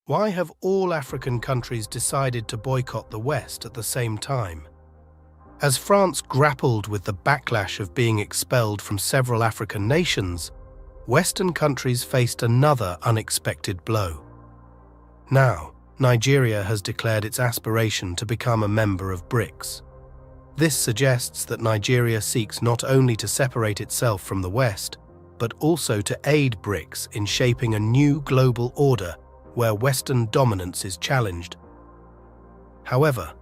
Why have all African countries decided to boycott the West at the same time? As France grappled with the backlash of being expelled from several African nations, Western countries faced another unexpected blow. Now, Nigeria has declared its aspiration to become a member of BRICS. This suggests that Nigeria seeks not only to separate itself from the West, but also to aid BRICS in shaping a new global order where Western dominance is challenged. However,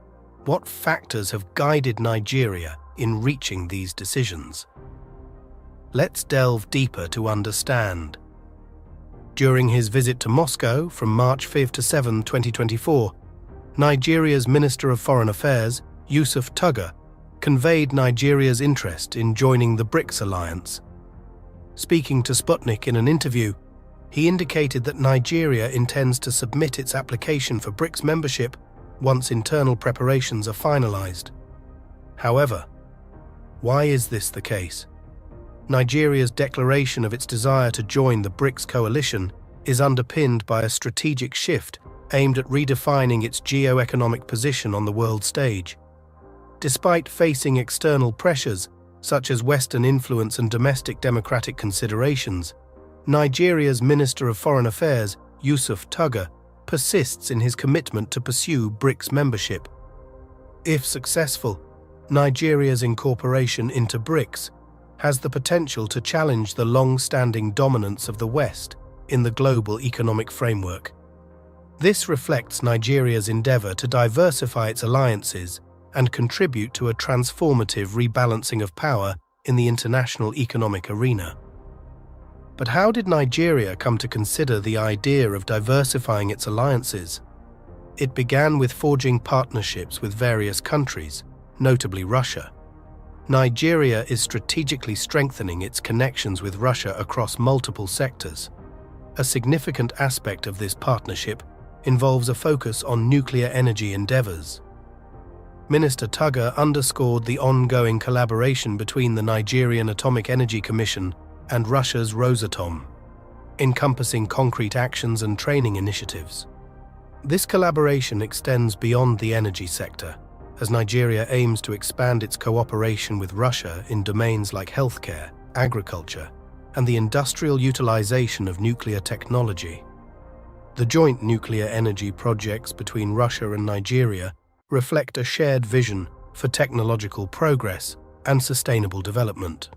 what factors have guided Nigeria in reaching these decisions? Let's delve deeper to understand. During his visit to Moscow from March 5 to 7, 2024, Nigeria's Minister of Foreign Affairs, Yusuf Tuggar, conveyed Nigeria's interest in joining the BRICS alliance. Speaking to Sputnik in an interview, he indicated that Nigeria intends to submit its application for BRICS membership once internal preparations are finalized. However, why is this the case? Nigeria's declaration of its desire to join the BRICS coalition is underpinned by a strategic shift aimed at redefining its geo-economic position on the world stage. Despite facing external pressures, such as Western influence and domestic democratic considerations, Nigeria's Minister of Foreign Affairs, Yusuf Tuggar, persists in his commitment to pursue BRICS membership. If successful, Nigeria's incorporation into BRICS has the potential to challenge the long-standing dominance of the West in the global economic framework. This reflects Nigeria's endeavor to diversify its alliances and contribute to a transformative rebalancing of power in the international economic arena. But how did Nigeria come to consider the idea of diversifying its alliances? It began with forging partnerships with various countries, notably Russia. Nigeria is strategically strengthening its connections with Russia across multiple sectors. A significant aspect of this partnership involves a focus on nuclear energy endeavors. Minister Tuggar underscored the ongoing collaboration between the Nigerian Atomic Energy Commission and Russia's Rosatom, encompassing concrete actions and training initiatives. This collaboration extends beyond the energy sector, as Nigeria aims to expand its cooperation with Russia in domains like healthcare, agriculture, and the industrial utilization of nuclear technology. The joint nuclear energy projects between Russia and Nigeria reflect a shared vision for technological progress and sustainable development.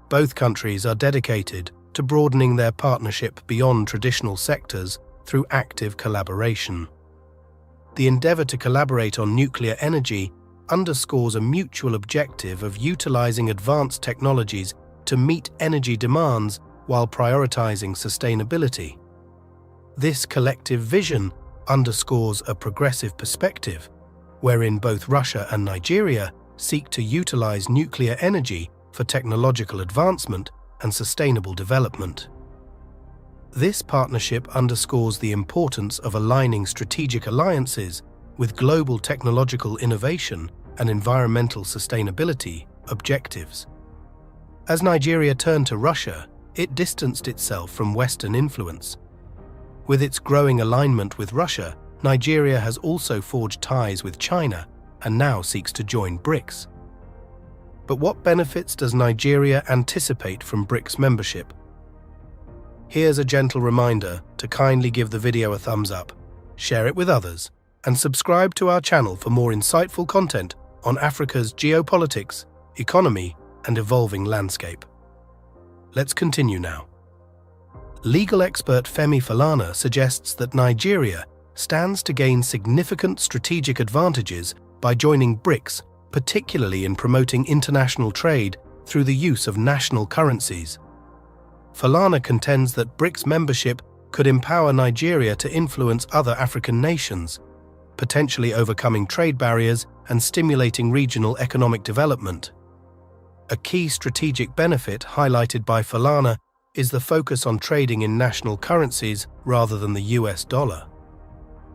Both countries are dedicated to broadening their partnership beyond traditional sectors through active collaboration. The endeavor to collaborate on nuclear energy underscores a mutual objective of utilizing advanced technologies to meet energy demands while prioritizing sustainability. This collective vision underscores a progressive perspective, wherein both Russia and Nigeria seek to utilize nuclear energy for technological advancement and sustainable development. This partnership underscores the importance of aligning strategic alliances with global technological innovation and environmental sustainability objectives. As Nigeria turned to Russia, it distanced itself from Western influence. With its growing alignment with Russia, Nigeria has also forged ties with China and now seeks to join BRICS. But what benefits does Nigeria anticipate from BRICS membership? Here's a gentle reminder to kindly give the video a thumbs up, share it with others, and subscribe to our channel for more insightful content on Africa's geopolitics, economy, and evolving landscape. Let's continue now. Legal expert Femi Falana suggests that Nigeria stands to gain significant strategic advantages by joining BRICS, particularly in promoting international trade through the use of national currencies. Falana contends that BRICS membership could empower Nigeria to influence other African nations, potentially overcoming trade barriers and stimulating regional economic development. A key strategic benefit highlighted by Falana is the focus on trading in national currencies rather than the US dollar.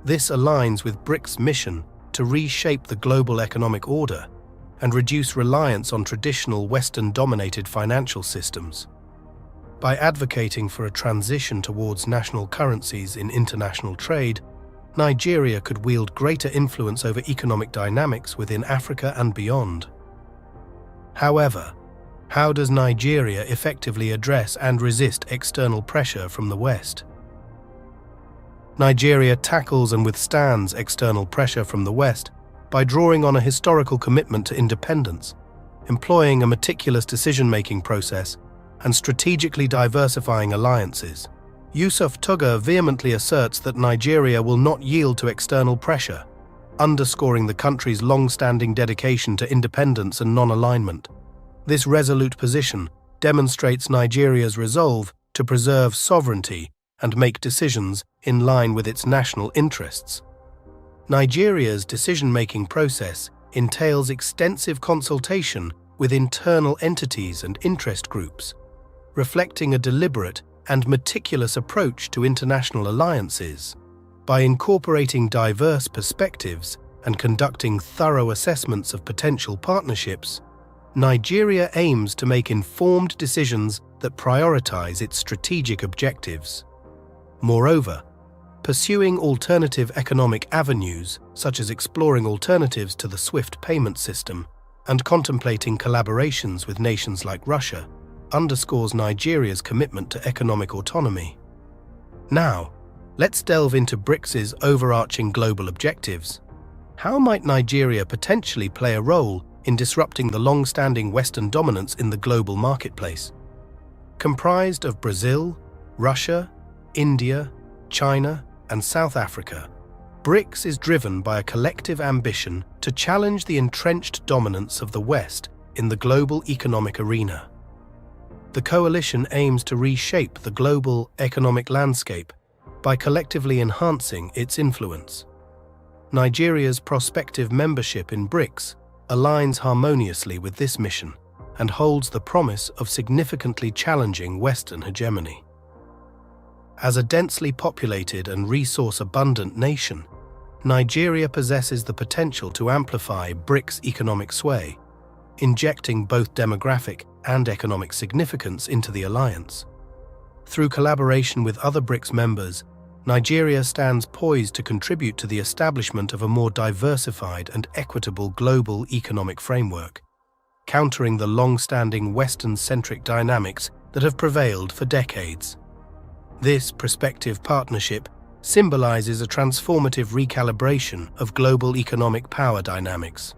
This aligns with BRICS' mission to reshape the global economic order and reduce reliance on traditional Western-dominated financial systems. By advocating for a transition towards national currencies in international trade, Nigeria could wield greater influence over economic dynamics within Africa and beyond. However, how does Nigeria effectively address and resist external pressure from the West? Nigeria tackles and withstands external pressure from the West by drawing on a historical commitment to independence, employing a meticulous decision-making process, and strategically diversifying alliances. Yusuf Tuggar vehemently asserts that Nigeria will not yield to external pressure, underscoring the country's long-standing dedication to independence and non-alignment. This resolute position demonstrates Nigeria's resolve to preserve sovereignty and make decisions in line with its national interests. Nigeria's decision-making process entails extensive consultation with internal entities and interest groups, reflecting a deliberate and meticulous approach to international alliances. By incorporating diverse perspectives and conducting thorough assessments of potential partnerships, Nigeria aims to make informed decisions that prioritize its strategic objectives. Moreover, pursuing alternative economic avenues, such as exploring alternatives to the SWIFT payment system and contemplating collaborations with nations like Russia, underscores Nigeria's commitment to economic autonomy. Now, let's delve into BRICS's overarching global objectives. How might Nigeria potentially play a role in disrupting the long-standing Western dominance in the global marketplace? Comprised of Brazil, Russia, India, China, and South Africa, BRICS is driven by a collective ambition to challenge the entrenched dominance of the West in the global economic arena. The coalition aims to reshape the global economic landscape by collectively enhancing its influence. Nigeria's prospective membership in BRICS aligns harmoniously with this mission and holds the promise of significantly challenging Western hegemony. As a densely populated and resource-abundant nation, Nigeria possesses the potential to amplify BRICS' economic sway, injecting both demographic and economic significance into the alliance. Through collaboration with other BRICS members, Nigeria stands poised to contribute to the establishment of a more diversified and equitable global economic framework, countering the long-standing Western-centric dynamics that have prevailed for decades. This prospective partnership symbolizes a transformative recalibration of global economic power dynamics.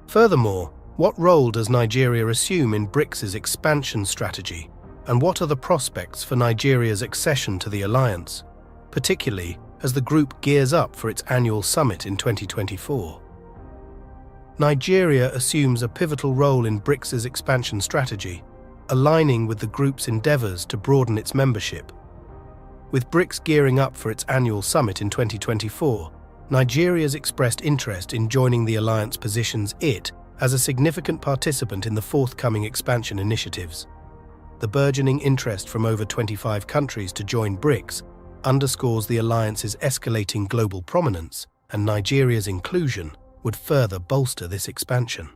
Furthermore, what role does Nigeria assume in BRICS's expansion strategy, and what are the prospects for Nigeria's accession to the alliance, particularly as the group gears up for its annual summit in 2024? Nigeria assumes a pivotal role in BRICS's expansion strategy, aligning with the group's endeavors to broaden its membership. With BRICS gearing up for its annual summit in 2024, Nigeria's expressed interest in joining the alliance positions it as a significant participant in the forthcoming expansion initiatives. The burgeoning interest from over 25 countries to join BRICS underscores the alliance's escalating global prominence, and Nigeria's inclusion would further bolster this expansion.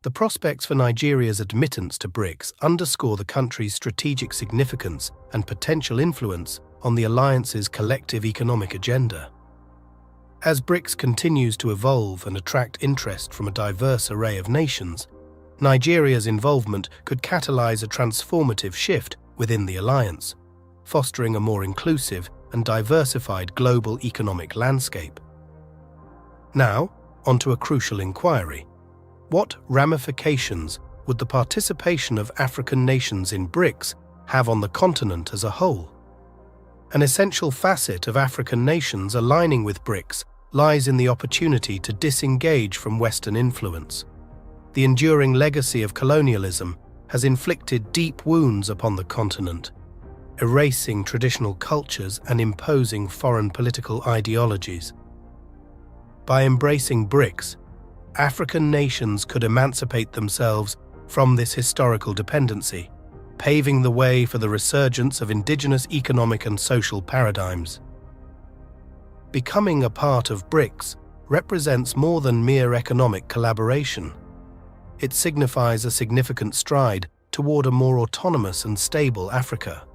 The prospects for Nigeria's admittance to BRICS underscore the country's strategic significance and potential influence on the alliance's collective economic agenda. As BRICS continues to evolve and attract interest from a diverse array of nations, Nigeria's involvement could catalyze a transformative shift within the alliance, fostering a more inclusive and diversified global economic landscape. Now, onto a crucial inquiry. What ramifications would the participation of African nations in BRICS have on the continent as a whole? An essential facet of African nations aligning with BRICS lies in the opportunity to disengage from Western influence. The enduring legacy of colonialism has inflicted deep wounds upon the continent, erasing traditional cultures and imposing foreign political ideologies. By embracing BRICS, African nations could emancipate themselves from this historical dependency, paving the way for the resurgence of indigenous economic and social paradigms. Becoming a part of BRICS represents more than mere economic collaboration. It signifies a significant stride toward a more autonomous and stable Africa.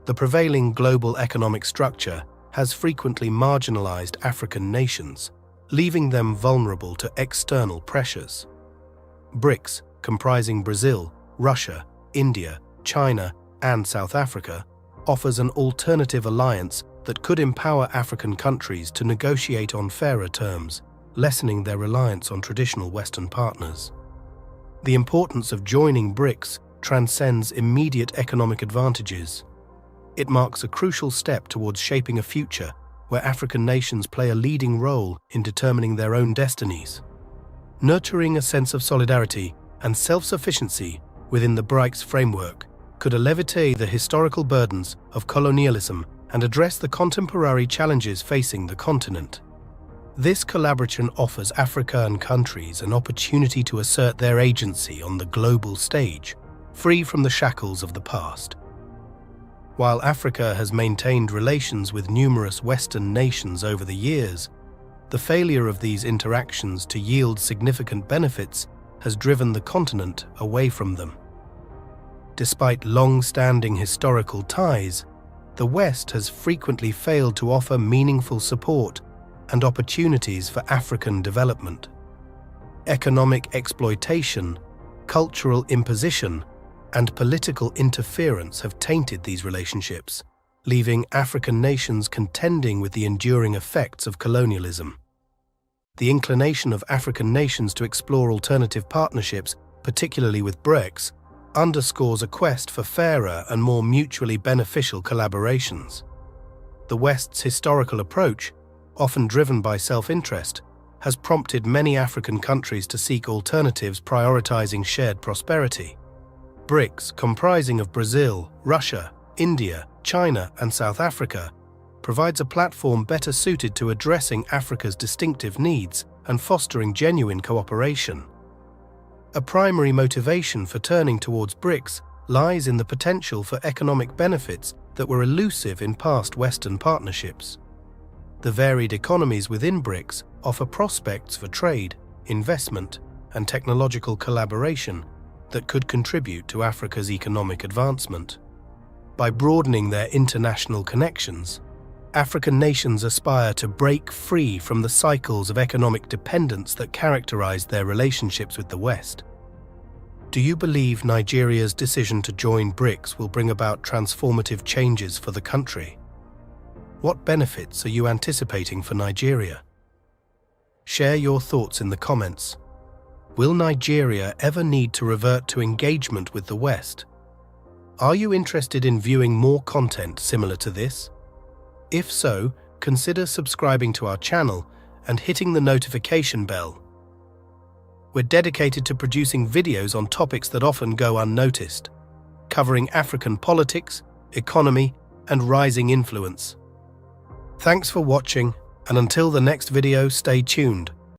The prevailing global economic structure has frequently marginalized African nations, leaving them vulnerable to external pressures. BRICS, comprising Brazil, Russia, India, China, and South Africa, offers an alternative alliance that could empower African countries to negotiate on fairer terms, lessening their reliance on traditional Western partners. The importance of joining BRICS transcends immediate economic advantages. It marks a crucial step towards shaping a future where African nations play a leading role in determining their own destinies. Nurturing a sense of solidarity and self-sufficiency within the BRICS framework could alleviate the historical burdens of colonialism and address the contemporary challenges facing the continent. This collaboration offers African countries an opportunity to assert their agency on the global stage, free from the shackles of the past. While Africa has maintained relations with numerous Western nations over the years, the failure of these interactions to yield significant benefits has driven the continent away from them. Despite long-standing historical ties, the West has frequently failed to offer meaningful support and opportunities for African development. Economic exploitation, cultural imposition, and political interference have tainted these relationships, leaving African nations contending with the enduring effects of colonialism. The inclination of African nations to explore alternative partnerships, particularly with BRICS, underscores a quest for fairer and more mutually beneficial collaborations. The West's historical approach, often driven by self-interest, has prompted many African countries to seek alternatives prioritizing shared prosperity. BRICS, comprising of Brazil, Russia, India, China, and South Africa, provides a platform better suited to addressing Africa's distinctive needs and fostering genuine cooperation. A primary motivation for turning towards BRICS lies in the potential for economic benefits that were elusive in past Western partnerships. The varied economies within BRICS offer prospects for trade, investment, and technological collaboration that could contribute to Africa's economic advancement. By broadening their international connections, African nations aspire to break free from the cycles of economic dependence that characterize their relationships with the West. Do you believe Nigeria's decision to join BRICS will bring about transformative changes for the country? What benefits are you anticipating for Nigeria? Share your thoughts in the comments. Will Nigeria ever need to revert to engagement with the West? Are you interested in viewing more content similar to this? If so, consider subscribing to our channel and hitting the notification bell. We're dedicated to producing videos on topics that often go unnoticed, covering African politics, economy, and rising influence. Thanks for watching, and until the next video, stay tuned.